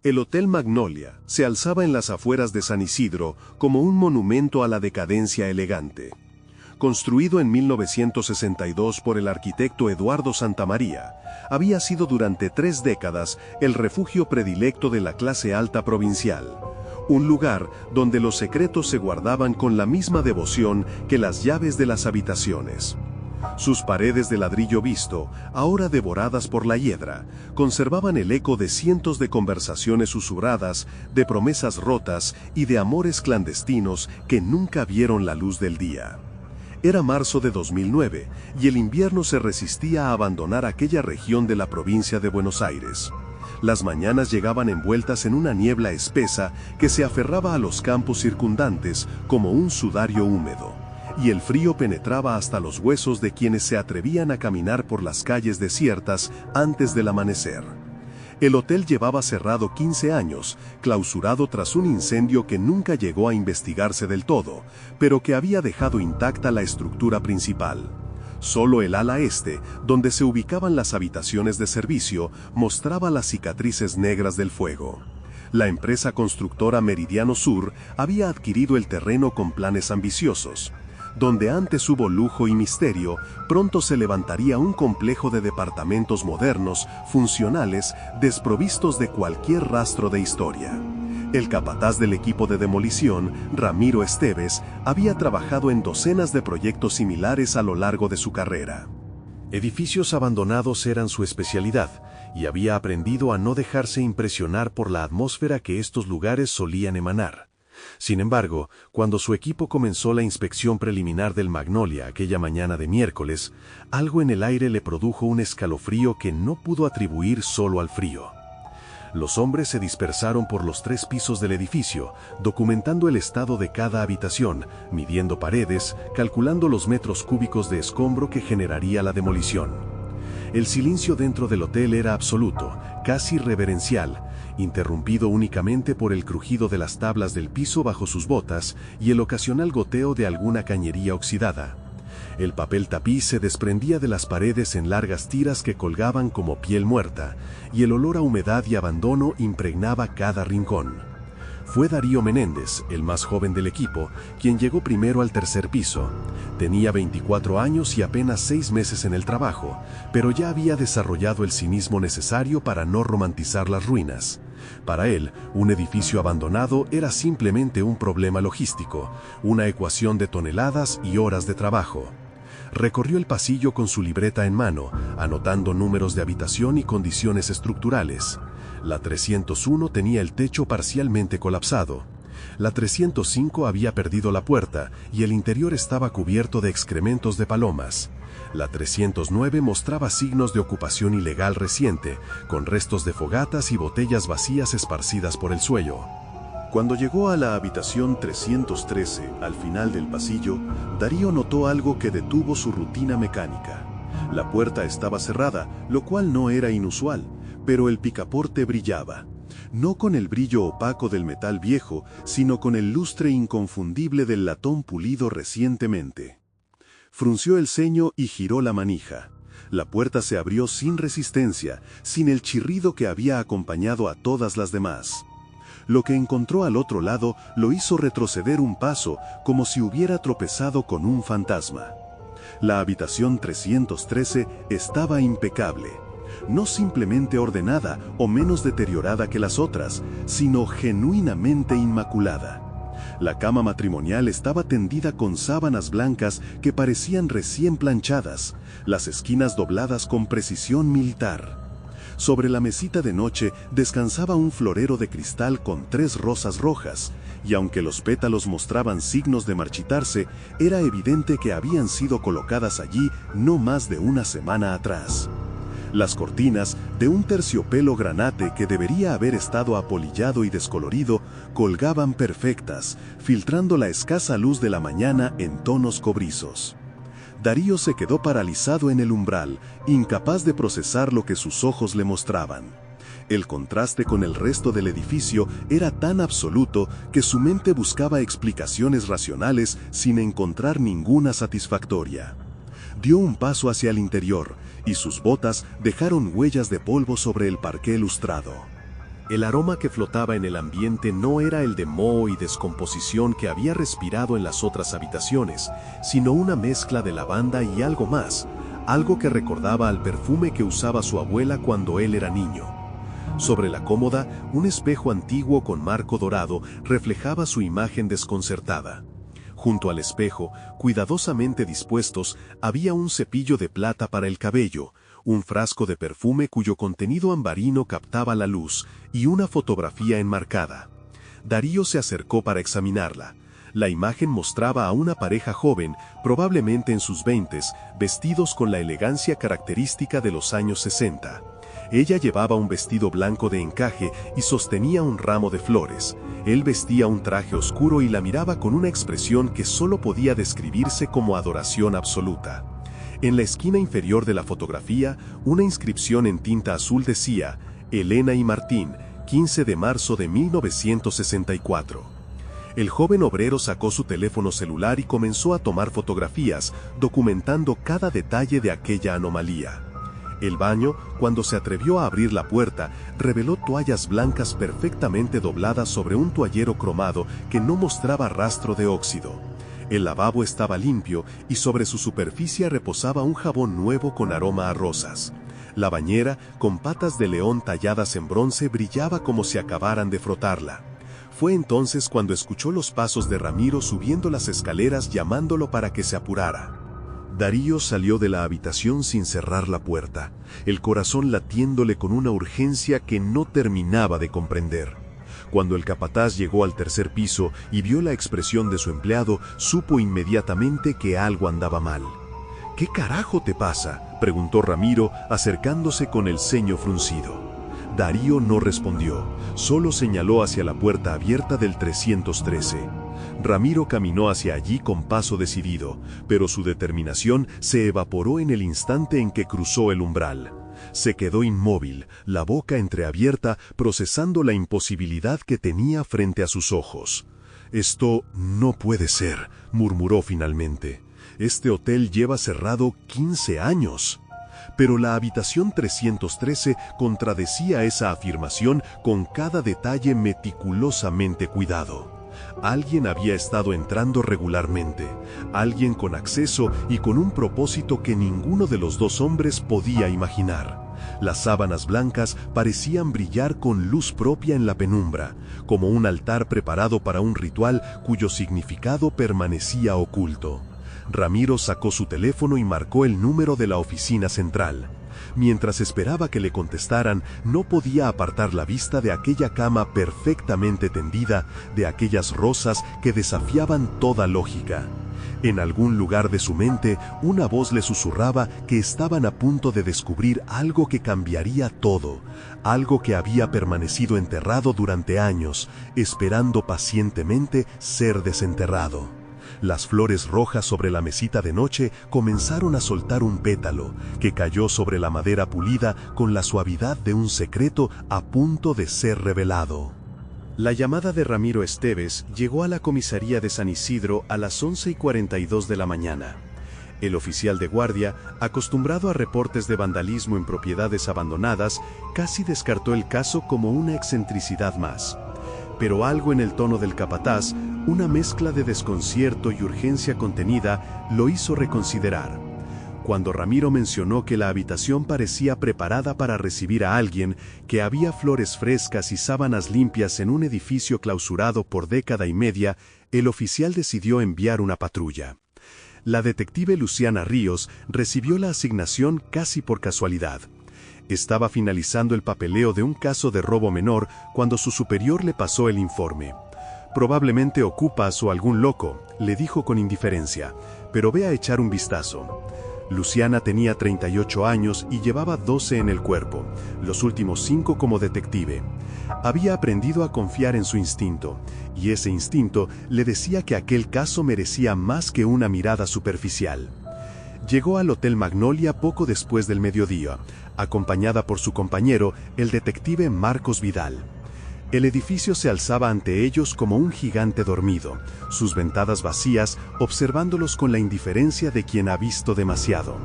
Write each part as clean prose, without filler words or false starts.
El Hotel Magnolia se alzaba en las afueras de San Isidro como un monumento a la decadencia elegante. Construido en 1962 por el arquitecto Eduardo Santamaría, había sido durante 3 décadas el refugio predilecto de la clase alta provincial, un lugar donde los secretos se guardaban con la misma devoción que las llaves de las habitaciones. Sus paredes de ladrillo visto, ahora devoradas por la hiedra, conservaban el eco de cientos de conversaciones susurradas, de promesas rotas y de amores clandestinos que nunca vieron la luz del día. Era marzo de 2009 y el invierno se resistía a abandonar aquella región de la provincia de Buenos Aires. Las mañanas llegaban envueltas en una niebla espesa que se aferraba a los campos circundantes como un sudario húmedo, y el frío penetraba hasta los huesos de quienes se atrevían a caminar por las calles desiertas antes del amanecer. El hotel llevaba cerrado 15 años, clausurado tras un incendio que nunca llegó a investigarse del todo, pero que había dejado intacta la estructura principal. Solo el ala este, donde se ubicaban las habitaciones de servicio, mostraba las cicatrices negras del fuego. La empresa constructora Meridiano Sur había adquirido el terreno con planes ambiciosos. Donde antes hubo lujo y misterio, pronto se levantaría un complejo de departamentos modernos, funcionales, desprovistos de cualquier rastro de historia. El capataz del equipo de demolición, Ramiro Esteves, había trabajado en docenas de proyectos similares a lo largo de su carrera. Edificios abandonados eran su especialidad, y había aprendido a no dejarse impresionar por la atmósfera que estos lugares solían emanar. Sin embargo, cuando su equipo comenzó la inspección preliminar del Magnolia aquella mañana de miércoles, algo en el aire le produjo un escalofrío que no pudo atribuir solo al frío. Los hombres se dispersaron por los 3 pisos del edificio, documentando el estado de cada habitación, midiendo paredes, calculando los metros cúbicos de escombro que generaría la demolición. El silencio dentro del hotel era absoluto, casi reverencial, interrumpido únicamente por el crujido de las tablas del piso bajo sus botas y el ocasional goteo de alguna cañería oxidada. El papel tapiz se desprendía de las paredes en largas tiras que colgaban como piel muerta, y el olor a humedad y abandono impregnaba cada rincón. Fue Darío Menéndez, el más joven del equipo, quien llegó primero al 3er piso. Tenía 24 años y apenas 6 meses en el trabajo, pero ya había desarrollado el cinismo necesario para no romantizar las ruinas. Para él, un edificio abandonado era simplemente un problema logístico, una ecuación de toneladas y horas de trabajo. Recorrió el pasillo con su libreta en mano, anotando números de habitación y condiciones estructurales. La 301 tenía el techo parcialmente colapsado. La 305 había perdido la puerta y el interior estaba cubierto de excrementos de palomas. La 309 mostraba signos de ocupación ilegal reciente, con restos de fogatas y botellas vacías esparcidas por el suelo. Cuando llegó a la habitación 313, al final del pasillo, Darío notó algo que detuvo su rutina mecánica. La puerta estaba cerrada, lo cual no era inusual, pero el picaporte brillaba. No con el brillo opaco del metal viejo, sino con el lustre inconfundible del latón pulido recientemente. Frunció el ceño y giró la manija. La puerta se abrió sin resistencia, sin el chirrido que había acompañado a todas las demás. Lo que encontró al otro lado lo hizo retroceder un paso, como si hubiera tropezado con un fantasma. La habitación 313 estaba impecable. No simplemente ordenada o menos deteriorada que las otras, sino genuinamente inmaculada. La cama matrimonial estaba tendida con sábanas blancas que parecían recién planchadas, las esquinas dobladas con precisión militar. Sobre la mesita de noche descansaba un florero de cristal con 3 rosas rojas, y aunque los pétalos mostraban signos de marchitarse, era evidente que habían sido colocadas allí no más de una semana atrás. Las cortinas, de un terciopelo granate que debería haber estado apolillado y descolorido, colgaban perfectas, filtrando la escasa luz de la mañana en tonos cobrizos. Darío se quedó paralizado en el umbral, incapaz de procesar lo que sus ojos le mostraban. El contraste con el resto del edificio era tan absoluto que su mente buscaba explicaciones racionales sin encontrar ninguna satisfactoria. Dio un paso hacia el interior, y sus botas dejaron huellas de polvo sobre el parqué lustrado. El aroma que flotaba en el ambiente no era el de moho y descomposición que había respirado en las otras habitaciones, sino una mezcla de lavanda y algo más, algo que recordaba al perfume que usaba su abuela cuando él era niño. Sobre la cómoda, un espejo antiguo con marco dorado reflejaba su imagen desconcertada. Junto al espejo, cuidadosamente dispuestos, había un cepillo de plata para el cabello, un frasco de perfume cuyo contenido ambarino captaba la luz, y una fotografía enmarcada. Darío se acercó para examinarla. La imagen mostraba a una pareja joven, probablemente en sus 20s, vestidos con la elegancia característica de los años 60. Ella llevaba un vestido blanco de encaje y sostenía un ramo de flores. Él vestía un traje oscuro y la miraba con una expresión que solo podía describirse como adoración absoluta. En la esquina inferior de la fotografía, una inscripción en tinta azul decía: Elena y Martín, 15 de marzo de 1964. El joven obrero sacó su teléfono celular y comenzó a tomar fotografías, documentando cada detalle de aquella anomalía. El baño, cuando se atrevió a abrir la puerta, reveló toallas blancas perfectamente dobladas sobre un toallero cromado que no mostraba rastro de óxido. El lavabo estaba limpio y sobre su superficie reposaba un jabón nuevo con aroma a rosas. La bañera, con patas de león talladas en bronce, brillaba como si acabaran de frotarla. Fue entonces cuando escuchó los pasos de Ramiro subiendo las escaleras llamándolo para que se apurara. Darío salió de la habitación sin cerrar la puerta, el corazón latiéndole con una urgencia que no terminaba de comprender. Cuando el capataz llegó al tercer piso y vio la expresión de su empleado, supo inmediatamente que algo andaba mal. «¿Qué carajo te pasa?», preguntó Ramiro, acercándose con el ceño fruncido. Darío no respondió, solo señaló hacia la puerta abierta del 313. Ramiro caminó hacia allí con paso decidido, pero su determinación se evaporó en el instante en que cruzó el umbral. Se quedó inmóvil, la boca entreabierta, procesando la imposibilidad que tenía frente a sus ojos. «Esto no puede ser», murmuró finalmente. «Este hotel lleva cerrado 15 años». Pero la habitación 313 contradecía esa afirmación con cada detalle meticulosamente cuidado. Alguien había estado entrando regularmente, alguien con acceso y con un propósito que ninguno de los dos hombres podía imaginar. Las sábanas blancas parecían brillar con luz propia en la penumbra, como un altar preparado para un ritual cuyo significado permanecía oculto. Ramiro sacó su teléfono y marcó el número de la oficina central. Mientras esperaba que le contestaran, no podía apartar la vista de aquella cama perfectamente tendida, de aquellas rosas que desafiaban toda lógica. En algún lugar de su mente, una voz le susurraba que estaban a punto de descubrir algo que cambiaría todo, algo que había permanecido enterrado durante años, esperando pacientemente ser desenterrado. Las flores rojas sobre la mesita de noche comenzaron a soltar un pétalo, que cayó sobre la madera pulida con la suavidad de un secreto a punto de ser revelado. La llamada de Ramiro Esteves llegó a la comisaría de San Isidro a las 11:42 de la mañana. El oficial de guardia, acostumbrado a reportes de vandalismo en propiedades abandonadas, casi descartó el caso como una excentricidad más. Pero algo en el tono del capataz, una mezcla de desconcierto y urgencia contenida, lo hizo reconsiderar. Cuando Ramiro mencionó que la habitación parecía preparada para recibir a alguien, que había flores frescas y sábanas limpias en un edificio clausurado por década y media, el oficial decidió enviar una patrulla. La detective Luciana Ríos recibió la asignación casi por casualidad. Estaba finalizando el papeleo de un caso de robo menor cuando su superior le pasó el informe. «Probablemente ocupas o algún loco», le dijo con indiferencia, «pero ve a echar un vistazo». Luciana tenía 38 años y llevaba 12 en el cuerpo, los últimos 5 como detective. Había aprendido a confiar en su instinto, y ese instinto le decía que aquel caso merecía más que una mirada superficial. Llegó al Hotel Magnolia poco después del mediodía, acompañada por su compañero, el detective Marcos Vidal. El edificio se alzaba ante ellos como un gigante dormido, sus ventanas vacías, observándolos con la indiferencia de quien ha visto demasiado.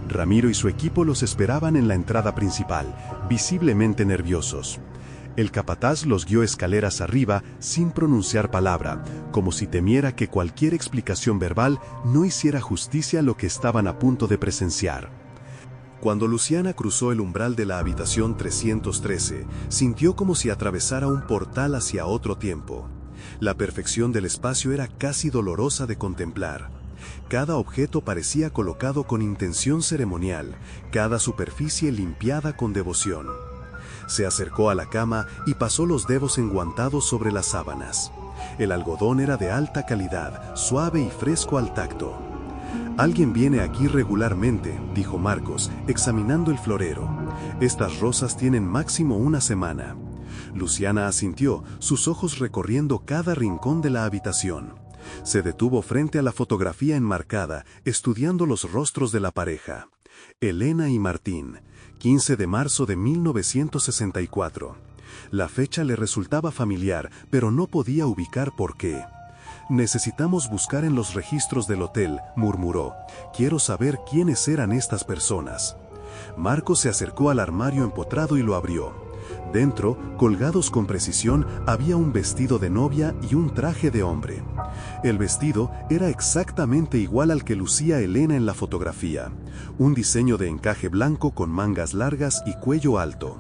Ramiro y su equipo los esperaban en la entrada principal, visiblemente nerviosos. El capataz los guió escaleras arriba sin pronunciar palabra, como si temiera que cualquier explicación verbal no hiciera justicia a lo que estaban a punto de presenciar. Cuando Luciana cruzó el umbral de la habitación 313, sintió como si atravesara un portal hacia otro tiempo. La perfección del espacio era casi dolorosa de contemplar. Cada objeto parecía colocado con intención ceremonial, cada superficie limpiada con devoción. Se acercó a la cama y pasó los dedos enguantados sobre las sábanas. El algodón era de alta calidad, suave y fresco al tacto. «Alguien viene aquí regularmente», dijo Marcos, examinando el florero. «Estas rosas tienen máximo una semana». Luciana asintió, sus ojos recorriendo cada rincón de la habitación. Se detuvo frente a la fotografía enmarcada, estudiando los rostros de la pareja. Elena y Martín, 15 de marzo de 1964. La fecha le resultaba familiar, pero no podía ubicar por qué. «Necesitamos buscar en los registros del hotel», murmuró. «Quiero saber quiénes eran estas personas». Marcos se acercó al armario empotrado y lo abrió. Dentro, colgados con precisión, había un vestido de novia y un traje de hombre. El vestido era exactamente igual al que lucía Elena en la fotografía, un diseño de encaje blanco con mangas largas y cuello alto.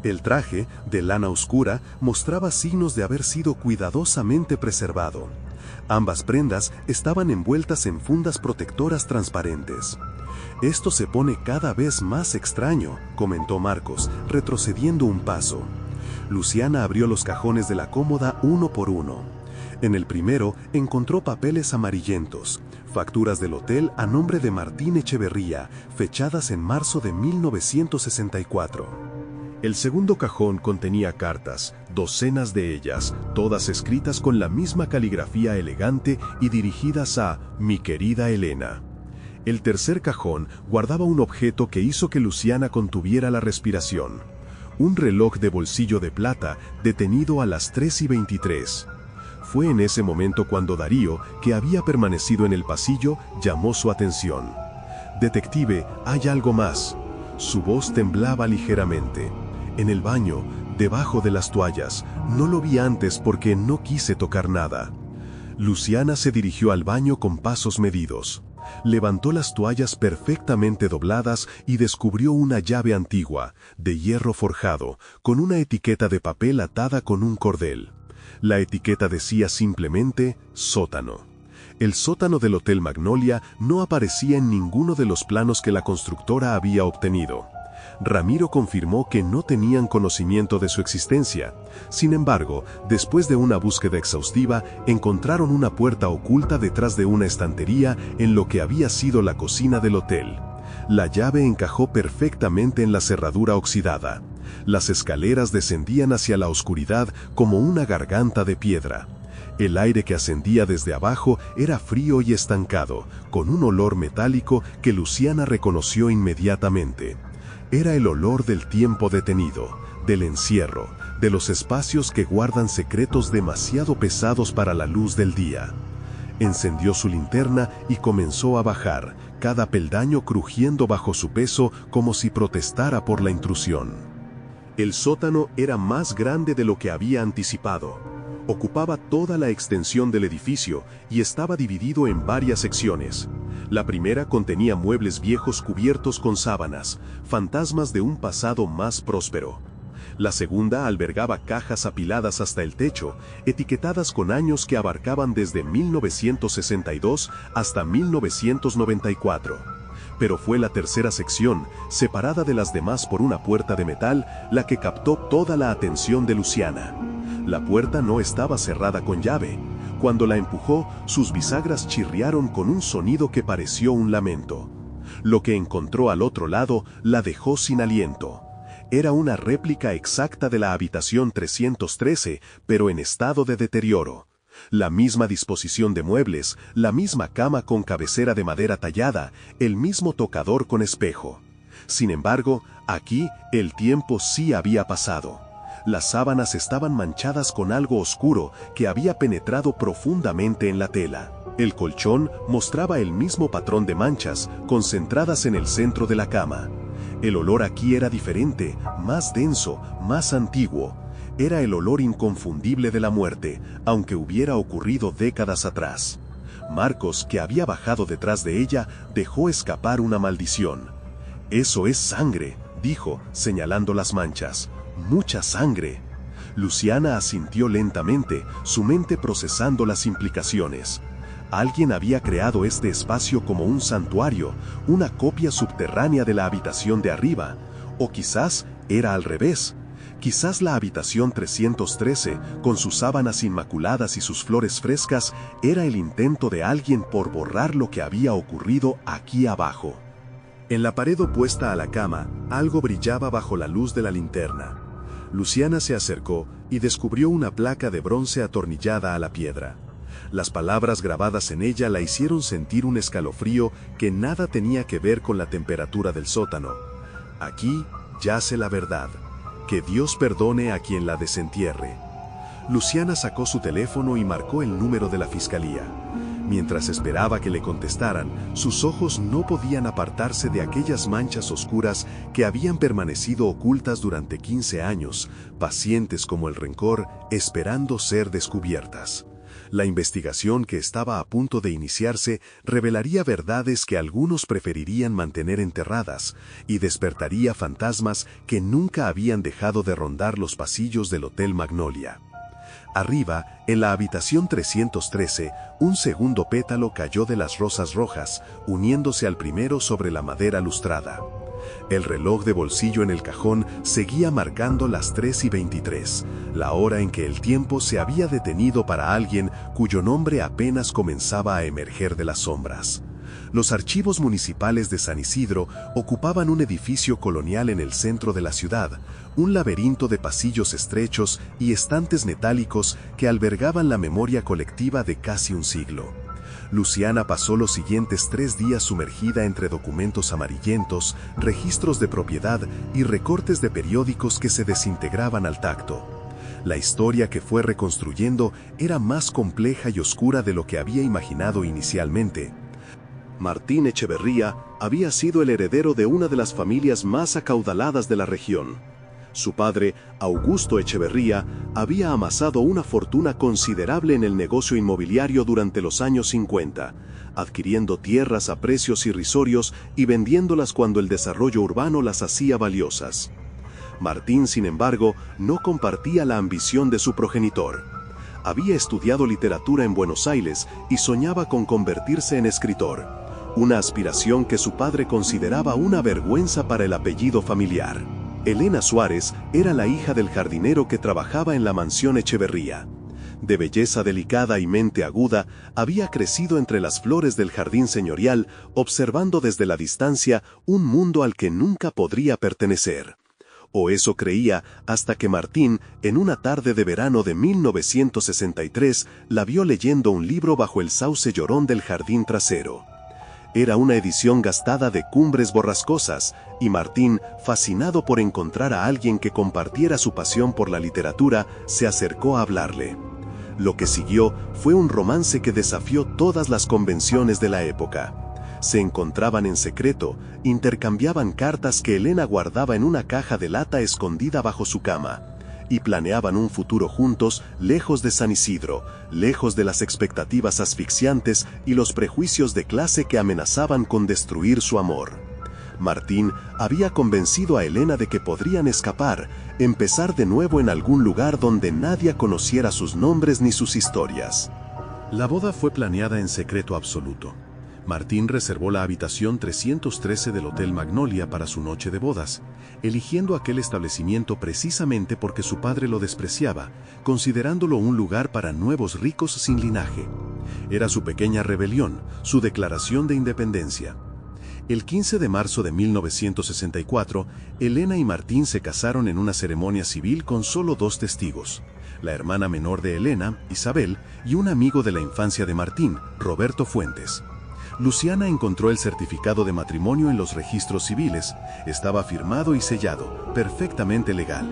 El traje, de lana oscura, mostraba signos de haber sido cuidadosamente preservado. Ambas prendas estaban envueltas en fundas protectoras transparentes. «Esto se pone cada vez más extraño», comentó Marcos, retrocediendo un paso. Luciana abrió los cajones de la cómoda uno por uno. En el primero encontró papeles amarillentos, facturas del hotel a nombre de Martín Echeverría, fechadas en marzo de 1964. El segundo cajón contenía cartas, docenas de ellas, todas escritas con la misma caligrafía elegante y dirigidas a «Mi querida Elena». El tercer cajón guardaba un objeto que hizo que Luciana contuviera la respiración. Un reloj de bolsillo de plata detenido a las 3:23. Fue en ese momento cuando Darío, que había permanecido en el pasillo, llamó su atención. «Detective, hay algo más». Su voz temblaba ligeramente. «En el baño, debajo de las toallas. No lo vi antes porque no quise tocar nada». Luciana se dirigió al baño con pasos medidos. Levantó las toallas perfectamente dobladas y descubrió una llave antigua, de hierro forjado, con una etiqueta de papel atada con un cordel. La etiqueta decía simplemente «sótano». El sótano del Hotel Magnolia no aparecía en ninguno de los planos que la constructora había obtenido. Ramiro confirmó que no tenían conocimiento de su existencia. Sin embargo, después de una búsqueda exhaustiva, encontraron una puerta oculta detrás de una estantería en lo que había sido la cocina del hotel. La llave encajó perfectamente en la cerradura oxidada. Las escaleras descendían hacia la oscuridad como una garganta de piedra. El aire que ascendía desde abajo era frío y estancado, con un olor metálico que Luciana reconoció inmediatamente. Era el olor del tiempo detenido, del encierro, de los espacios que guardan secretos demasiado pesados para la luz del día. Encendió su linterna y comenzó a bajar, cada peldaño crujiendo bajo su peso como si protestara por la intrusión. El sótano era más grande de lo que había anticipado. Ocupaba toda la extensión del edificio y estaba dividido en varias secciones. La primera contenía muebles viejos cubiertos con sábanas, fantasmas de un pasado más próspero. La segunda albergaba cajas apiladas hasta el techo, etiquetadas con años que abarcaban desde 1962 hasta 1994. Pero fue la tercera sección, separada de las demás por una puerta de metal, la que captó toda la atención de Luciana. La puerta no estaba cerrada con llave. Cuando la empujó, sus bisagras chirriaron con un sonido que pareció un lamento. Lo que encontró al otro lado la dejó sin aliento. Era una réplica exacta de la habitación 313, pero en estado de deterioro. La misma disposición de muebles, la misma cama con cabecera de madera tallada, el mismo tocador con espejo. Sin embargo, aquí el tiempo sí había pasado. Las sábanas estaban manchadas con algo oscuro que había penetrado profundamente en la tela. El colchón mostraba el mismo patrón de manchas, concentradas en el centro de la cama. El olor aquí era diferente, más denso, más antiguo. era el olor inconfundible de la muerte, aunque hubiera ocurrido décadas atrás. Marcos, que había bajado detrás de ella, dejó escapar una maldición. «Eso es sangre», dijo, señalando las manchas. «Mucha sangre». Luciana asintió lentamente, su mente procesando las implicaciones. Alguien había creado este espacio como un santuario, una copia subterránea de la habitación de arriba. O quizás era al revés. Quizás la habitación 313, con sus sábanas inmaculadas y sus flores frescas, era el intento de alguien por borrar lo que había ocurrido aquí abajo. En la pared opuesta a la cama, algo brillaba bajo la luz de la linterna. Luciana se acercó y descubrió una placa de bronce atornillada a la piedra. Las palabras grabadas en ella la hicieron sentir un escalofrío que nada tenía que ver con la temperatura del sótano. Aquí yace la verdad. Que Dios perdone a quien la desentierre. Luciana sacó su teléfono y marcó el número de la fiscalía. Mientras esperaba que le contestaran, sus ojos no podían apartarse de aquellas manchas oscuras que habían permanecido ocultas durante 15 años, pacientes como el rencor, esperando ser descubiertas. La investigación que estaba a punto de iniciarse revelaría verdades que algunos preferirían mantener enterradas y despertaría fantasmas que nunca habían dejado de rondar los pasillos del Hotel Magnolia. Arriba, en la habitación 313, un segundo pétalo cayó de las rosas rojas, uniéndose al primero sobre la madera lustrada. El reloj de bolsillo en el cajón seguía marcando las 3:23, la hora en que el tiempo se había detenido para alguien cuyo nombre apenas comenzaba a emerger de las sombras. Los archivos municipales de San Isidro ocupaban un edificio colonial en el centro de la ciudad, un laberinto de pasillos estrechos y estantes metálicos que albergaban la memoria colectiva de casi un siglo. Luciana pasó los siguientes 3 días sumergida entre documentos amarillentos, registros de propiedad y recortes de periódicos que se desintegraban al tacto. La historia que fue reconstruyendo era más compleja y oscura de lo que había imaginado inicialmente. Martín Echeverría había sido el heredero de una de las familias más acaudaladas de la región. Su padre, Augusto Echeverría, había amasado una fortuna considerable en el negocio inmobiliario durante los años 50, adquiriendo tierras a precios irrisorios y vendiéndolas cuando el desarrollo urbano las hacía valiosas. Martín, sin embargo, no compartía la ambición de su progenitor. Había estudiado literatura en Buenos Aires y soñaba con convertirse en escritor, una aspiración que su padre consideraba una vergüenza para el apellido familiar. Elena Suárez era la hija del jardinero que trabajaba en la mansión Echeverría. De belleza delicada y mente aguda, había crecido entre las flores del jardín señorial, observando desde la distancia un mundo al que nunca podría pertenecer. O eso creía, hasta que Martín, en una tarde de verano de 1963, la vio leyendo un libro bajo el sauce llorón del jardín trasero. Era una edición gastada de Cumbres Borrascosas, y Martín, fascinado por encontrar a alguien que compartiera su pasión por la literatura, se acercó a hablarle. Lo que siguió fue un romance que desafió todas las convenciones de la época. Se encontraban en secreto, intercambiaban cartas que Elena guardaba en una caja de lata escondida bajo su cama, y planeaban un futuro juntos, lejos de San Isidro, lejos de las expectativas asfixiantes y los prejuicios de clase que amenazaban con destruir su amor. Martín había convencido a Elena de que podrían escapar, empezar de nuevo en algún lugar donde nadie conociera sus nombres ni sus historias. La boda fue planeada en secreto absoluto. Martín reservó la habitación 313 del Hotel Magnolia para su noche de bodas, eligiendo aquel establecimiento precisamente porque su padre lo despreciaba, considerándolo un lugar para nuevos ricos sin linaje. Era su pequeña rebelión, su declaración de independencia. El 15 de marzo de 1964, Elena y Martín se casaron en una ceremonia civil con solo 2 testigos, la hermana menor de Elena, Isabel, y un amigo de la infancia de Martín, Roberto Fuentes. Luciana encontró el certificado de matrimonio en los registros civiles. Estaba firmado y sellado, perfectamente legal.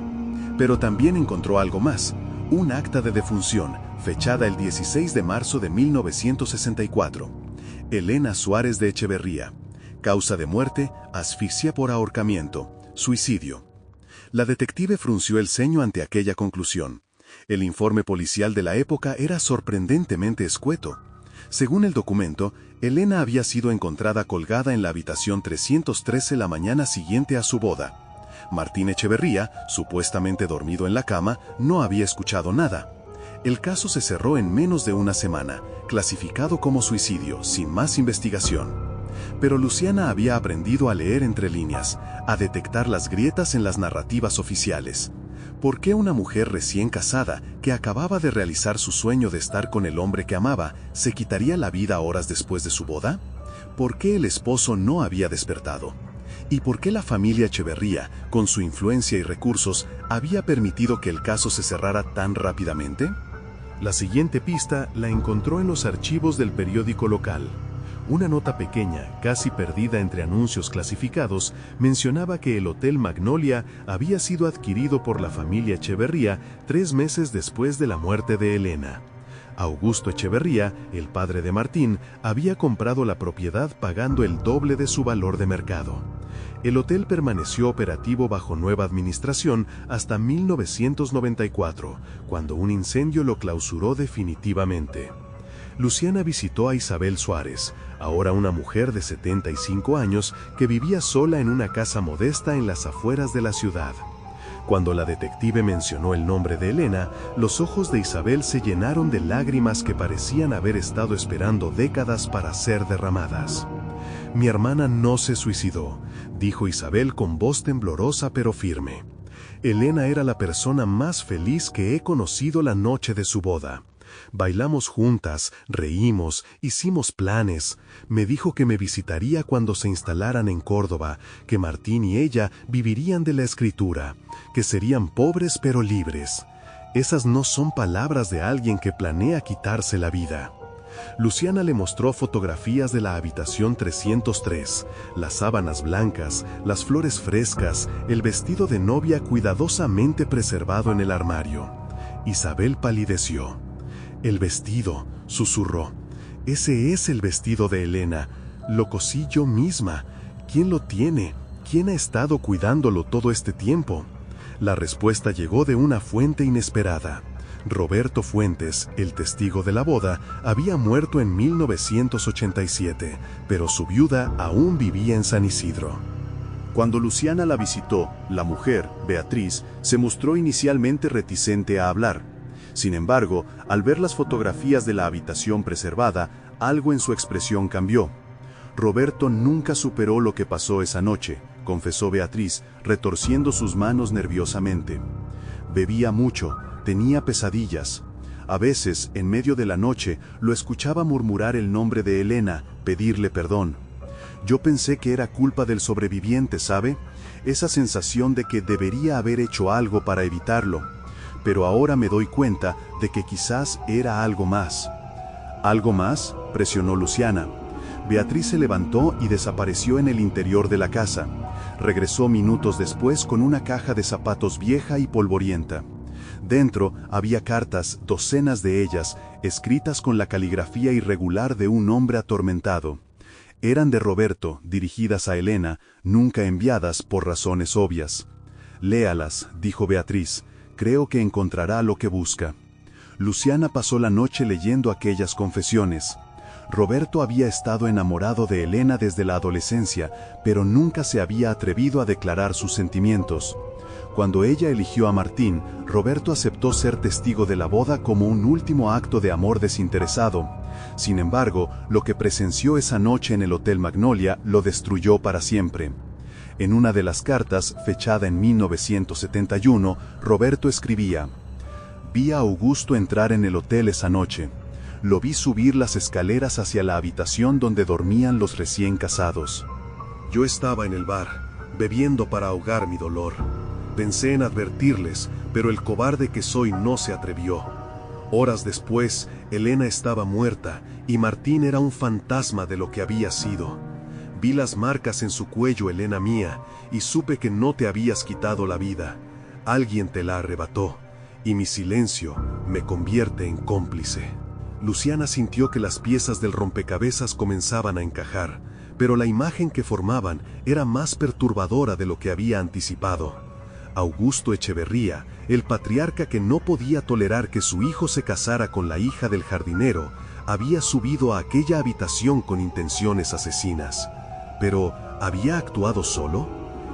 Pero también encontró algo más, un acta de defunción, fechada el 16 de marzo de 1964. Elena Suárez de Echeverría. Causa de muerte, asfixia por ahorcamiento, suicidio. La detective frunció el ceño ante aquella conclusión. El informe policial de la época era sorprendentemente escueto. Según el documento, Elena había sido encontrada colgada en la habitación 313 la mañana siguiente a su boda. Martín Echeverría, supuestamente dormido en la cama, no había escuchado nada. El caso se cerró en menos de una semana, clasificado como suicidio, sin más investigación. Pero Luciana había aprendido a leer entre líneas, a detectar las grietas en las narrativas oficiales. ¿Por qué una mujer recién casada, que acababa de realizar su sueño de estar con el hombre que amaba, se quitaría la vida horas después de su boda? ¿Por qué el esposo no había despertado? ¿Y por qué la familia Echeverría, con su influencia y recursos, había permitido que el caso se cerrara tan rápidamente? La siguiente pista la encontró en los archivos del periódico local. Una nota pequeña, casi perdida entre anuncios clasificados, mencionaba que el Hotel Magnolia había sido adquirido por la familia Echeverría 3 meses después de la muerte de Elena. Augusto Echeverría, el padre de Martín, había comprado la propiedad pagando el doble de su valor de mercado. El hotel permaneció operativo bajo nueva administración hasta 1994, cuando un incendio lo clausuró definitivamente. Luciana visitó a Isabel Suárez, ahora una mujer de 75 años que vivía sola en una casa modesta en las afueras de la ciudad. Cuando la detective mencionó el nombre de Elena, los ojos de Isabel se llenaron de lágrimas que parecían haber estado esperando décadas para ser derramadas. «Mi hermana no se suicidó», dijo Isabel con voz temblorosa pero firme. «Elena era la persona más feliz que he conocido la noche de su boda. Bailamos juntas, reímos, hicimos planes. Me dijo que me visitaría cuando se instalaran en Córdoba, que Martín y ella vivirían de la escritura, que serían pobres pero libres. Esas no son palabras de alguien que planea quitarse la vida». Luciana le mostró fotografías de la habitación 303, las sábanas blancas, las flores frescas, el vestido de novia cuidadosamente preservado en el armario. Isabel palideció. «El vestido», susurró. «Ese es el vestido de Elena. Lo cosí yo misma. ¿Quién lo tiene? ¿Quién ha estado cuidándolo todo este tiempo?» La respuesta llegó de una fuente inesperada. Roberto Fuentes, el testigo de la boda, había muerto en 1987, pero su viuda aún vivía en San Isidro. Cuando Luciana la visitó, la mujer, Beatriz, se mostró inicialmente reticente a hablar. Sin embargo, al ver las fotografías de la habitación preservada, algo en su expresión cambió. «Roberto nunca superó lo que pasó esa noche», confesó Beatriz, retorciendo sus manos nerviosamente. «Bebía mucho, tenía pesadillas. A veces, en medio de la noche, lo escuchaba murmurar el nombre de Elena, pedirle perdón. Yo pensé que era culpa del sobreviviente, ¿sabe? Esa sensación de que debería haber hecho algo para evitarlo. Pero ahora me doy cuenta de que quizás era algo más». «¿Algo más?», presionó Luciana. Beatriz se levantó y desapareció en el interior de la casa. Regresó minutos después con una caja de zapatos vieja y polvorienta. Dentro había cartas, docenas de ellas, escritas con la caligrafía irregular de un hombre atormentado. Eran de Roberto, dirigidas a Elena, nunca enviadas por razones obvias. «Léalas», dijo Beatriz. «Creo que encontrará lo que busca». Luciana pasó la noche leyendo aquellas confesiones. Roberto había estado enamorado de Elena desde la adolescencia, pero nunca se había atrevido a declarar sus sentimientos. Cuando ella eligió a Martín, Roberto aceptó ser testigo de la boda como un último acto de amor desinteresado. Sin embargo, lo que presenció esa noche en el Hotel Magnolia lo destruyó para siempre. En una de las cartas, fechada en 1971, Roberto escribía: «Vi a Augusto entrar en el hotel esa noche. Lo vi subir las escaleras hacia la habitación donde dormían los recién casados. Yo estaba en el bar, bebiendo para ahogar mi dolor. Pensé en advertirles, pero el cobarde que soy no se atrevió. Horas después, Elena estaba muerta y Martín era un fantasma de lo que había sido. Vi las marcas en su cuello, Elena mía, y supe que no te habías quitado la vida. Alguien te la arrebató, y mi silencio me convierte en cómplice». Luciana sintió que las piezas del rompecabezas comenzaban a encajar, pero la imagen que formaban era más perturbadora de lo que había anticipado. Augusto Echeverría, el patriarca que no podía tolerar que su hijo se casara con la hija del jardinero, había subido a aquella habitación con intenciones asesinas. Pero, ¿había actuado solo?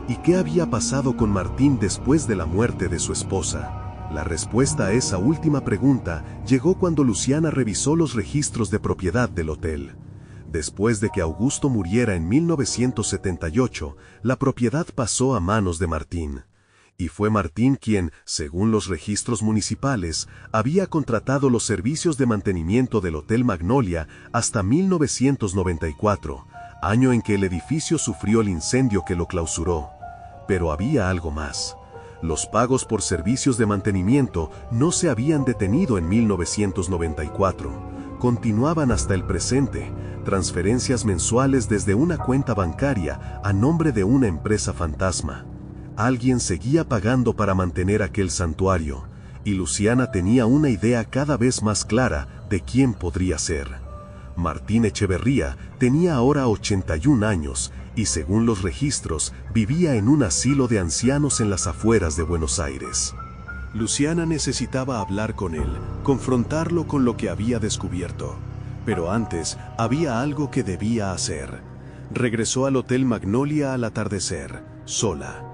¿Y qué había pasado con Martín después de la muerte de su esposa? La respuesta a esa última pregunta llegó cuando Luciana revisó los registros de propiedad del hotel. Después de que Augusto muriera en 1978, la propiedad pasó a manos de Martín. Y fue Martín quien, según los registros municipales, había contratado los servicios de mantenimiento del Hotel Magnolia hasta 1994, año en que el edificio sufrió el incendio que lo clausuró. Pero había algo más. Los pagos por servicios de mantenimiento no se habían detenido en 1994. Continuaban hasta el presente, transferencias mensuales desde una cuenta bancaria a nombre de una empresa fantasma. Alguien seguía pagando para mantener aquel santuario, y Luciana tenía una idea cada vez más clara de quién podría ser. Martín Echeverría tenía ahora 81 años y, según los registros, vivía en un asilo de ancianos en las afueras de Buenos Aires. Luciana necesitaba hablar con él, confrontarlo con lo que había descubierto. Pero antes, había algo que debía hacer. Regresó al Hotel Magnolia al atardecer, sola.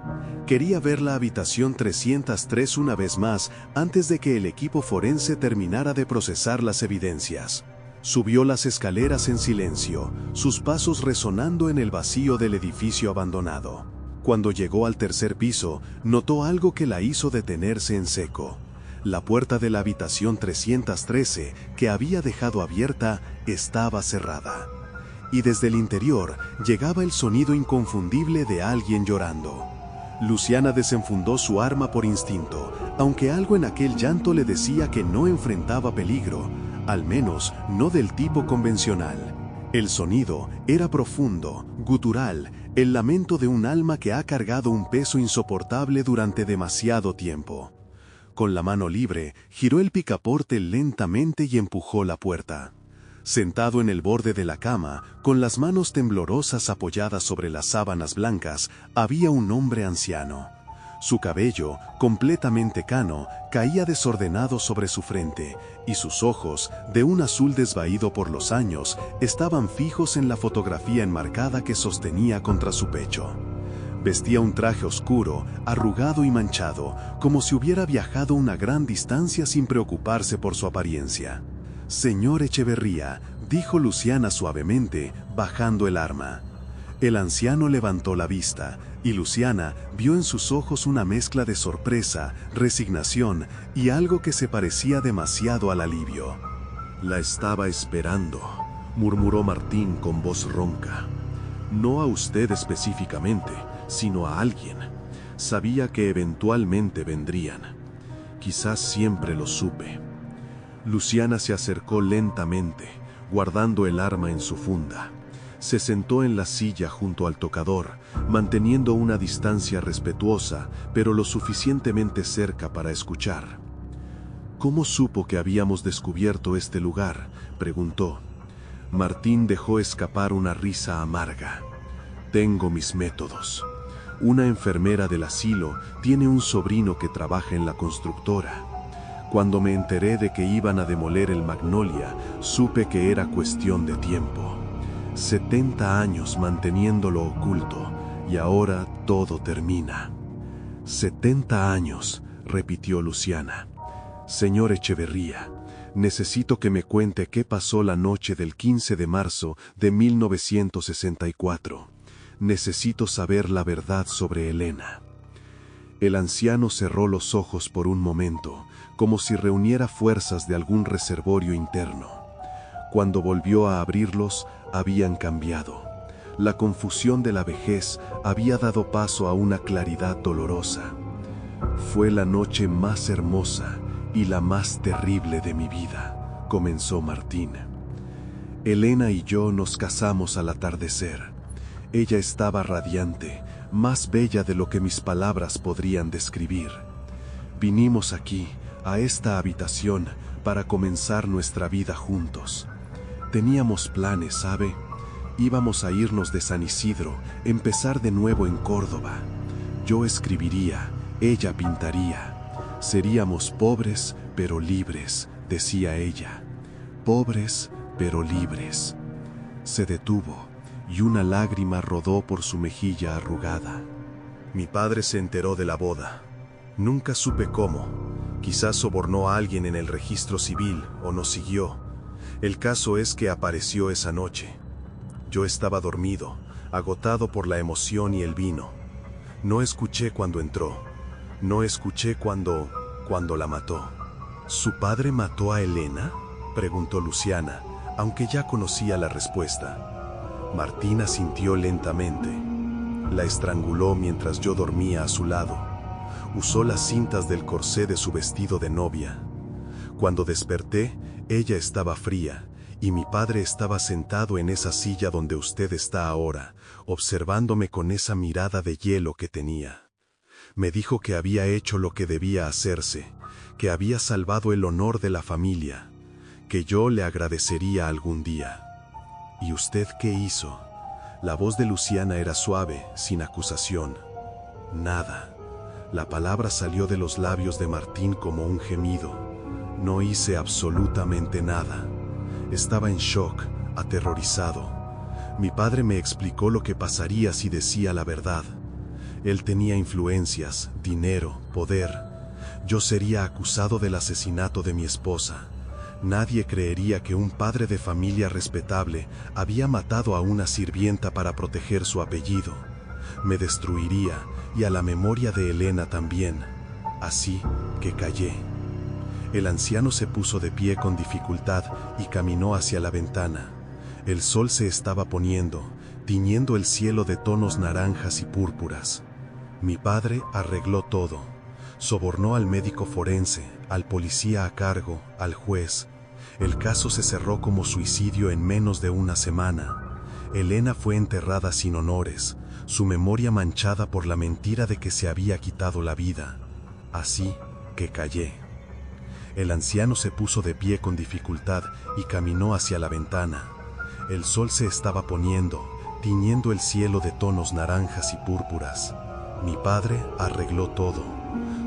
Quería ver la habitación 303 una vez más antes de que el equipo forense terminara de procesar las evidencias. Subió las escaleras en silencio, sus pasos resonando en el vacío del edificio abandonado. Cuando llegó al tercer piso, notó algo que la hizo detenerse en seco. La puerta de la habitación 313, que había dejado abierta, estaba cerrada. Y desde el interior llegaba el sonido inconfundible de alguien llorando. Luciana desenfundó su arma por instinto, aunque algo en aquel llanto le decía que no enfrentaba peligro, al menos no del tipo convencional. El sonido era profundo, gutural, el lamento de un alma que ha cargado un peso insoportable durante demasiado tiempo. Con la mano libre, giró el picaporte lentamente y empujó la puerta. Sentado en el borde de la cama, con las manos temblorosas apoyadas sobre las sábanas blancas, había un hombre anciano. Su cabello, completamente cano, caía desordenado sobre su frente, y sus ojos, de un azul desvaído por los años, estaban fijos en la fotografía enmarcada que sostenía contra su pecho. Vestía un traje oscuro, arrugado y manchado, como si hubiera viajado una gran distancia sin preocuparse por su apariencia. «Señor Echeverría», dijo Luciana suavemente, bajando el arma. El anciano levantó la vista, y Luciana vio en sus ojos una mezcla de sorpresa, resignación y algo que se parecía demasiado al alivio. «La estaba esperando», murmuró Martín con voz ronca. «No a usted específicamente, sino a alguien. Sabía que eventualmente vendrían. Quizás siempre lo supe». Luciana se acercó lentamente, guardando el arma en su funda. Se sentó en la silla junto al tocador, manteniendo una distancia respetuosa, pero lo suficientemente cerca para escuchar. «¿Cómo supo que habíamos descubierto este lugar?», preguntó. Martín dejó escapar una risa amarga. «Tengo mis métodos. Una enfermera del asilo tiene un sobrino que trabaja en la constructora. Cuando me enteré de que iban a demoler el Magnolia, supe que era cuestión de tiempo. 70 años manteniéndolo oculto, y ahora todo termina». «70 años», repitió Luciana. «Señor Echeverría, necesito que me cuente qué pasó la noche del 15 de marzo de 1964. Necesito saber la verdad sobre Elena». El anciano cerró los ojos por un momento, como si reuniera fuerzas de algún reservorio interno. Cuando volvió a abrirlos, habían cambiado. La confusión de la vejez había dado paso a una claridad dolorosa. «Fue la noche más hermosa y la más terrible de mi vida», comenzó Martín. «Elena y yo nos casamos al atardecer. Ella estaba radiante, más bella de lo que mis palabras podrían describir. Vinimos aquí, a esta habitación, para comenzar nuestra vida juntos. Teníamos planes, ¿sabe? Íbamos a irnos de San Isidro, empezar de nuevo en Córdoba. Yo escribiría, Ella pintaría. Seríamos pobres pero libres, decía ella. Pobres pero libres. Se detuvo y una lágrima rodó por su mejilla arrugada. Mi padre se enteró de la boda. Nunca supe cómo. Quizás sobornó a alguien en el registro civil o nos siguió. El caso es que apareció esa noche. Yo estaba dormido, agotado por la emoción y el vino. No escuché cuando entró. No escuché cuando la mató. ¿Su padre mató a Elena?, preguntó Luciana, aunque ya conocía la respuesta. Martín asintió lentamente. La estranguló mientras yo dormía a su lado. Usó las cintas del corsé de su vestido de novia. Cuando desperté, ella estaba fría, y mi padre estaba sentado en esa silla donde usted está ahora, observándome con esa mirada de hielo que tenía. Me dijo que había hecho lo que debía hacerse, que había salvado el honor de la familia, que yo le agradecería algún día. ¿Y usted qué hizo? La voz de Luciana era suave, sin acusación. Nada. La palabra salió de los labios de Martín como un gemido. No hice absolutamente nada. Estaba en shock, aterrorizado. Mi padre me explicó lo que pasaría si decía la verdad. Él tenía influencias, dinero, poder. Yo sería acusado del asesinato de mi esposa. Nadie creería que un padre de familia respetable había matado a una sirvienta para proteger su apellido. Me destruiría, y a la memoria de Elena también. Así que callé. El anciano se puso de pie con dificultad y caminó hacia la ventana. El sol se estaba poniendo, tiñendo el cielo de tonos naranjas y púrpuras. Mi padre arregló todo. Sobornó al médico forense, al policía a cargo, al juez. El caso se cerró como suicidio en menos de una semana. Elena fue enterrada sin honores, su memoria manchada por la mentira de que se había quitado la vida. Así que callé. El anciano se puso de pie con dificultad y caminó hacia la ventana. El sol se estaba poniendo, tiñendo el cielo de tonos naranjas y púrpuras. Mi padre arregló todo.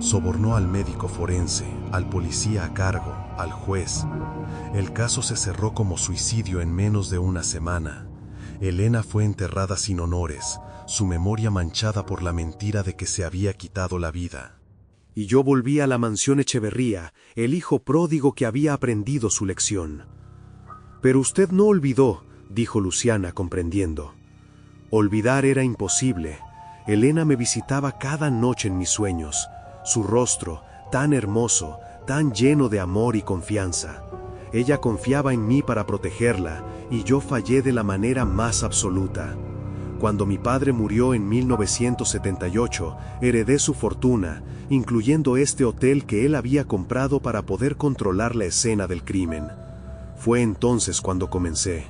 Sobornó al médico forense, al policía a cargo, al juez. El caso se cerró como suicidio en menos de una semana. Elena fue enterrada sin honores, su memoria manchada por la mentira de que se había quitado la vida. Y yo volví a la mansión Echeverría, el hijo pródigo que había aprendido su lección. Pero usted no olvidó, dijo Luciana, comprendiendo. Olvidar era imposible. Elena me visitaba cada noche en mis sueños. Su rostro, tan hermoso, tan lleno de amor y confianza. Ella confiaba en mí para protegerla, y yo fallé de la manera más absoluta. Cuando mi padre murió en 1978, heredé su fortuna, incluyendo este hotel que él había comprado para poder controlar la escena del crimen. Fue entonces cuando comencé.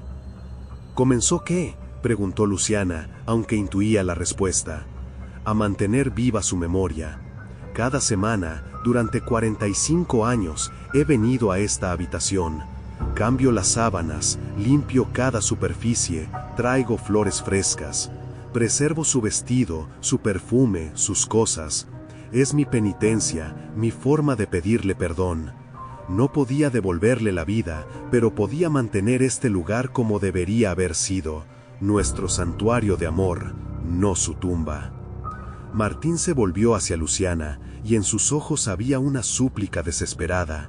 ¿Comenzó qué?, preguntó Luciana, aunque intuía la respuesta. A mantener viva su memoria. Cada semana, durante 45 años, he venido a esta habitación. Cambio las sábanas, limpio cada superficie, traigo flores frescas. Preservo su vestido, su perfume, sus cosas. Es mi penitencia, mi forma de pedirle perdón. No podía devolverle la vida, pero podía mantener este lugar como debería haber sido, nuestro santuario de amor, no su tumba. Martín se volvió hacia Luciana, y en sus ojos había una súplica desesperada.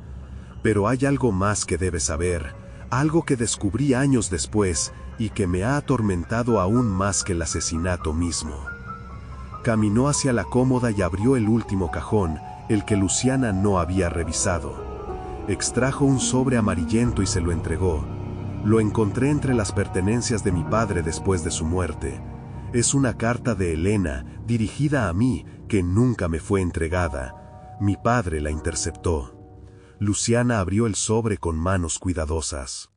Pero hay algo más que debes saber, algo que descubrí años después, y que me ha atormentado aún más que el asesinato mismo. Caminó hacia la cómoda y abrió el último cajón, el que Luciana no había revisado. Extrajo un sobre amarillento y se lo entregó. Lo encontré entre las pertenencias de mi padre después de su muerte. Es una carta de Elena, dirigida a mí, que nunca me fue entregada. Mi padre la interceptó. Luciana abrió el sobre con manos cuidadosas.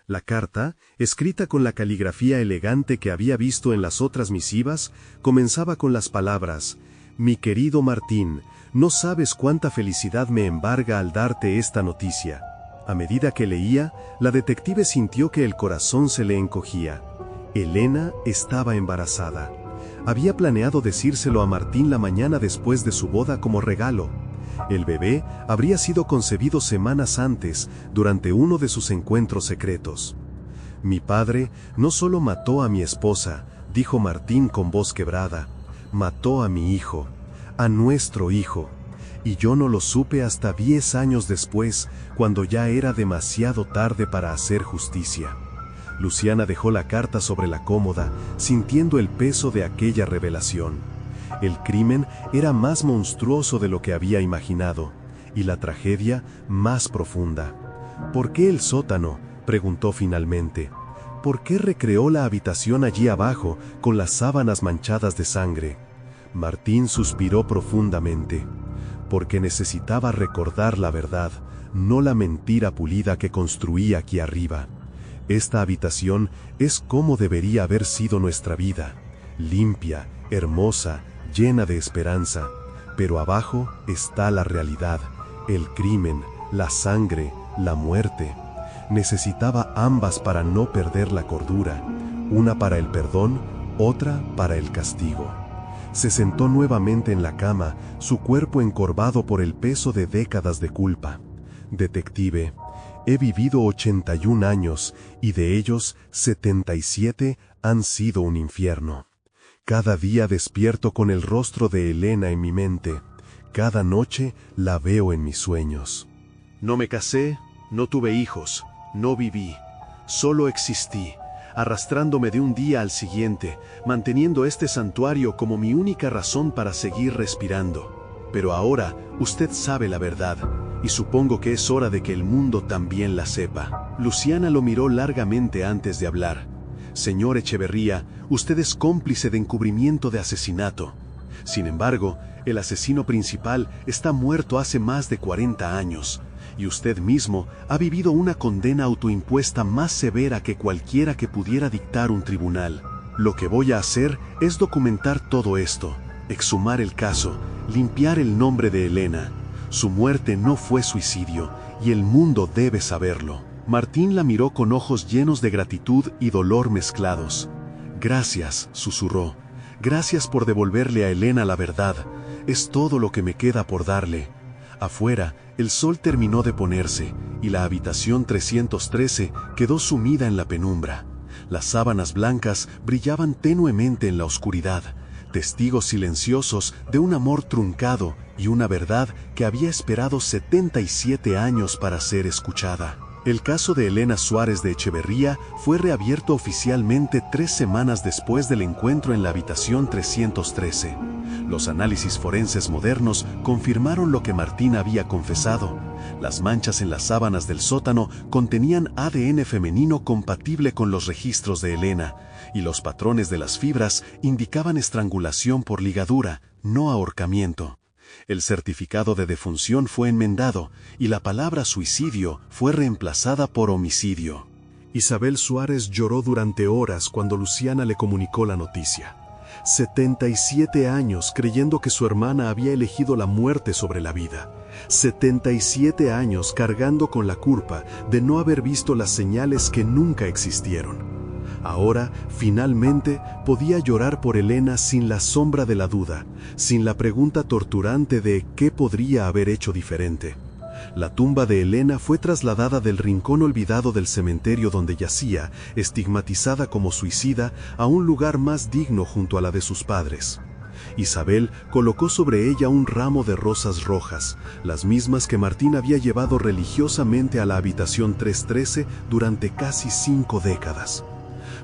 La carta, escrita con la caligrafía elegante que había visto en las otras misivas, comenzaba con las palabras: «Mi querido Martín, no sabes cuánta felicidad me embarga al darte esta noticia». A medida que leía, la detective sintió que el corazón se le encogía. Elena estaba embarazada. Había planeado decírselo a Martín la mañana después de su boda como regalo. El bebé habría sido concebido semanas antes, durante uno de sus encuentros secretos. Mi padre no solo mató a mi esposa, dijo Martín con voz quebrada, mató a mi hijo, a nuestro hijo. Y yo no lo supe hasta 10 años después, cuando ya era demasiado tarde para hacer justicia. Luciana dejó la carta sobre la cómoda, sintiendo el peso de aquella revelación. El crimen era más monstruoso de lo que había imaginado, y la tragedia más profunda. ¿Por qué el sótano?, preguntó finalmente. ¿Por qué recreó la habitación allí abajo, con las sábanas manchadas de sangre? Martín suspiró profundamente. Porque necesitaba recordar la verdad, no la mentira pulida que construí aquí arriba. Esta habitación es como debería haber sido nuestra vida, limpia, hermosa, llena de esperanza, pero abajo está la realidad, el crimen, la sangre, la muerte. Necesitaba ambas para no perder la cordura, una para el perdón, otra para el castigo. Se sentó nuevamente en la cama, su cuerpo encorvado por el peso de décadas de culpa. Detective, he vivido 81 años y de ellos 77 han sido un infierno. Cada día despierto con el rostro de Elena en mi mente. Cada noche la veo en mis sueños. No me casé, no tuve hijos, no viví, solo existí, arrastrándome de un día al siguiente, manteniendo este santuario como mi única razón para seguir respirando. Pero ahora usted sabe la verdad, y supongo que es hora de que el mundo también la sepa. Luciana lo miró largamente antes de hablar. Señor Echeverría, usted es cómplice de encubrimiento de asesinato. Sin embargo, el asesino principal está muerto hace más de 40 años. Y usted mismo ha vivido una condena autoimpuesta más severa que cualquiera que pudiera dictar un tribunal. Lo que voy a hacer es documentar todo esto, exhumar el caso, limpiar el nombre de Elena. Su muerte no fue suicidio, y el mundo debe saberlo. Martín la miró con ojos llenos de gratitud y dolor mezclados. Gracias, susurró. Gracias por devolverle a Elena la verdad. Es todo lo que me queda por darle. Afuera, el sol terminó de ponerse, y la habitación 313 quedó sumida en la penumbra. Las sábanas blancas brillaban tenuemente en la oscuridad, testigos silenciosos de un amor truncado y una verdad que había esperado 77 años para ser escuchada. El caso de Elena Suárez de Echeverría fue reabierto oficialmente 3 semanas después del encuentro en la habitación 313. Los análisis forenses modernos confirmaron lo que Martín había confesado. Las manchas en las sábanas del sótano contenían ADN femenino compatible con los registros de Elena, y los patrones de las fibras indicaban estrangulación por ligadura, no ahorcamiento. El certificado de defunción fue enmendado y la palabra suicidio fue reemplazada por homicidio. Isabel Suárez lloró durante horas cuando Luciana le comunicó la noticia. 77 años creyendo que su hermana había elegido la muerte sobre la vida. 77 años cargando con la culpa de no haber visto las señales que nunca existieron. Ahora, finalmente, podía llorar por Elena sin la sombra de la duda, sin la pregunta torturante de qué podría haber hecho diferente. La tumba de Elena fue trasladada del rincón olvidado del cementerio donde yacía, estigmatizada como suicida, a un lugar más digno junto a la de sus padres. Isabel colocó sobre ella un ramo de rosas rojas, las mismas que Martín había llevado religiosamente a la habitación 313 durante casi 5 décadas.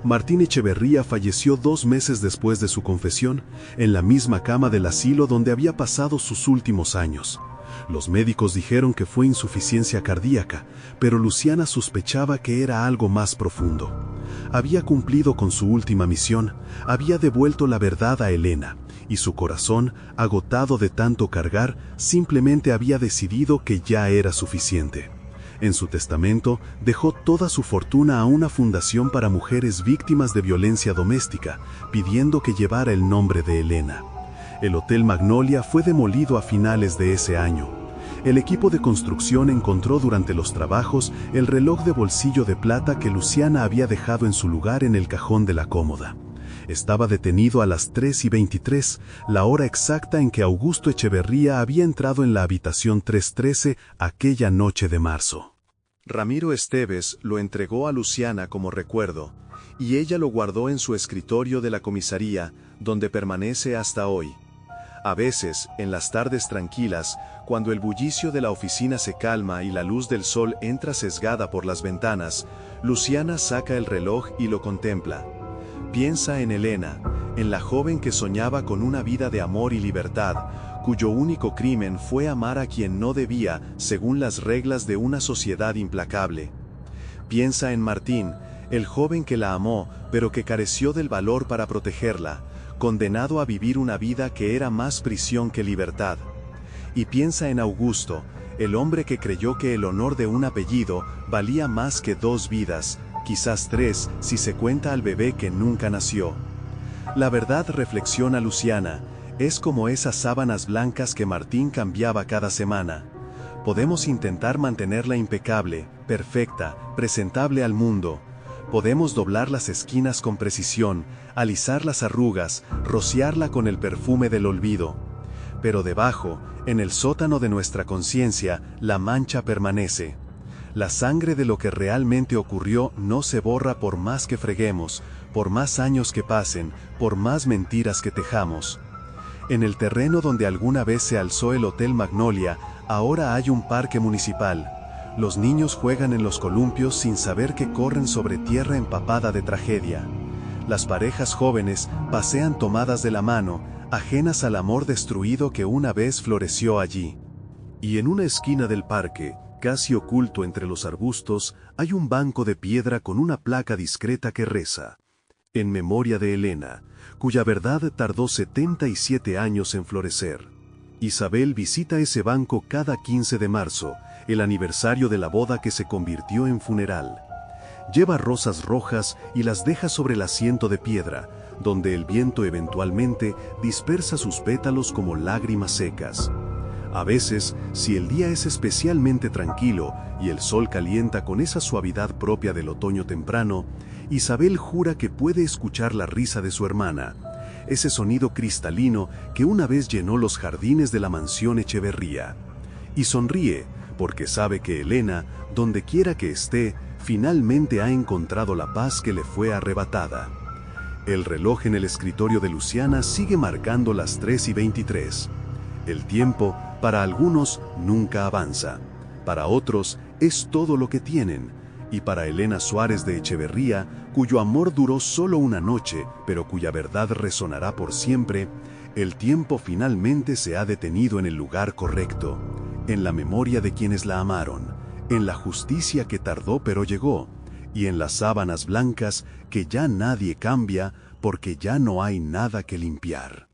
Martín Echeverría falleció 2 meses después de su confesión, en la misma cama del asilo donde había pasado sus últimos años. Los médicos dijeron que fue insuficiencia cardíaca, pero Luciana sospechaba que era algo más profundo. Había cumplido con su última misión, había devuelto la verdad a Elena, y su corazón, agotado de tanto cargar, simplemente había decidido que ya era suficiente. En su testamento, dejó toda su fortuna a una fundación para mujeres víctimas de violencia doméstica, pidiendo que llevara el nombre de Elena. El Hotel Magnolia fue demolido a finales de ese año. El equipo de construcción encontró durante los trabajos el reloj de bolsillo de plata que Luciana había dejado en su lugar en el cajón de la cómoda. estaba detenido a las 3:23, la hora exacta en que Augusto Echeverría había entrado en la habitación 313 aquella noche de marzo. Ramiro Esteves lo entregó a Luciana como recuerdo, y ella lo guardó en su escritorio de la comisaría, donde permanece hasta hoy. A veces, en las tardes tranquilas, cuando el bullicio de la oficina se calma y la luz del sol entra sesgada por las ventanas, Luciana saca el reloj y lo contempla. Piensa en Elena, en la joven que soñaba con una vida de amor y libertad, cuyo único crimen fue amar a quien no debía según las reglas de una sociedad implacable. Piensa en Martín, el joven que la amó, pero que careció del valor para protegerla, condenado a vivir una vida que era más prisión que libertad. Y piensa en Augusto, el hombre que creyó que el honor de un apellido valía más que 2 vidas, quizás 3 si se cuenta al bebé que nunca nació. La verdad, reflexiona Luciana, es como esas sábanas blancas que Martín cambiaba cada semana. Podemos intentar mantenerla impecable, perfecta, presentable al mundo. Podemos doblar las esquinas con precisión, alisar las arrugas, rociarla con el perfume del olvido. Pero debajo, en el sótano de nuestra conciencia, la mancha permanece. La sangre de lo que realmente ocurrió no se borra por más que freguemos, por más años que pasen, por más mentiras que tejamos. En el terreno donde alguna vez se alzó el Hotel Magnolia, ahora hay un parque municipal. Los niños juegan en los columpios sin saber que corren sobre tierra empapada de tragedia. Las parejas jóvenes pasean tomadas de la mano, ajenas al amor destruido que una vez floreció allí. Y en una esquina del parque, casi oculto entre los arbustos, hay un banco de piedra con una placa discreta que reza: en memoria de Elena, cuya verdad tardó 77 años en florecer. Isabel visita ese banco cada 15 de marzo, el aniversario de la boda que se convirtió en funeral. Lleva rosas rojas y las deja sobre el asiento de piedra, donde el viento eventualmente dispersa sus pétalos como lágrimas secas. A veces, si el día es especialmente tranquilo y el sol calienta con esa suavidad propia del otoño temprano, Isabel jura que puede escuchar la risa de su hermana, ese sonido cristalino que una vez llenó los jardines de la mansión Echeverría. Y sonríe, porque sabe que Elena, donde quiera que esté, finalmente ha encontrado la paz que le fue arrebatada. El reloj en el escritorio de Luciana sigue marcando las 3:23. El tiempo, para algunos, nunca avanza. Para otros, es todo lo que tienen. Y para Elena Suárez de Echeverría, cuyo amor duró solo una noche, pero cuya verdad resonará por siempre, el tiempo finalmente se ha detenido en el lugar correcto, en la memoria de quienes la amaron, en la justicia que tardó pero llegó, y en las sábanas blancas que ya nadie cambia porque ya no hay nada que limpiar.